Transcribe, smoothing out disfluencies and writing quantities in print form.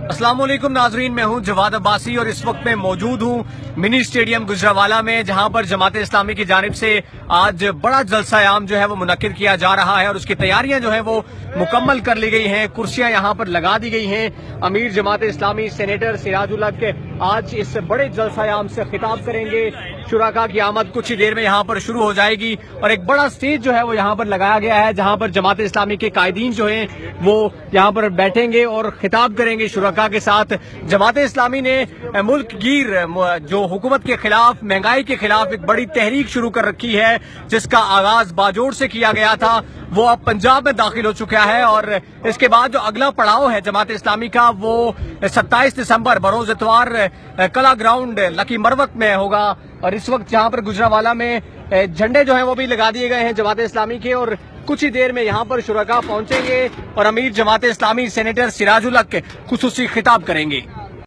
अस्सलाम वालेकुम नाजरीन, मैं हूं जवाद अब्बासी और इस वक्त मैं मौजूद हूं मिनी स्टेडियम गुजरावाला में, जहां पर जमात इस्लामी की जानिब से आज बड़ा जलसा-ए-आम जो है वो मुनक्किद किया जा रहा है और उसकी तैयारियां जो है वो मुकम्मल कर ली गई हैं। कुर्सियां यहां पर लगा दी गई हैं। अमीर जमात इस्लामी सेनेटर सिराजुल हक आज इस बड़े जलसा-ए-आम से खिताब करेंगे। शुराका की आमद कुछ ही देर में यहाँ पर शुरू हो जाएगी और एक बड़ा स्टेज जो है वो यहाँ पर लगाया गया है, जहाँ पर जमात इस्लामी के कायदीन जो हैं वो यहाँ पर बैठेंगे और खिताब करेंगे शुराका के साथ। जमात इस्लामी ने मुल्क गिर जो हुकूमत के खिलाफ, महंगाई के खिलाफ एक बड़ी तहरीक शुरू कर रखी है, जिसका आगाज बाजोड़ से किया गया था, वो अब पंजाब में दाखिल हो चुका है। और इसके बाद जो अगला पड़ाव है जमात इस्लामी का, वो 27 दिसंबर बरोज इतवार कला ग्राउंड लकी मरवत में होगा। और इस वक्त यहाँ पर गुजरावाला में झंडे जो हैं वो भी लगा दिए गए हैं जमात इस्लामी के, और कुछ ही देर में यहाँ पर शुरका पहुंचेंगे और अमीर जमात इस्लामी सेनेटर सिराजुल हक खुसूसी खिताब करेंगे।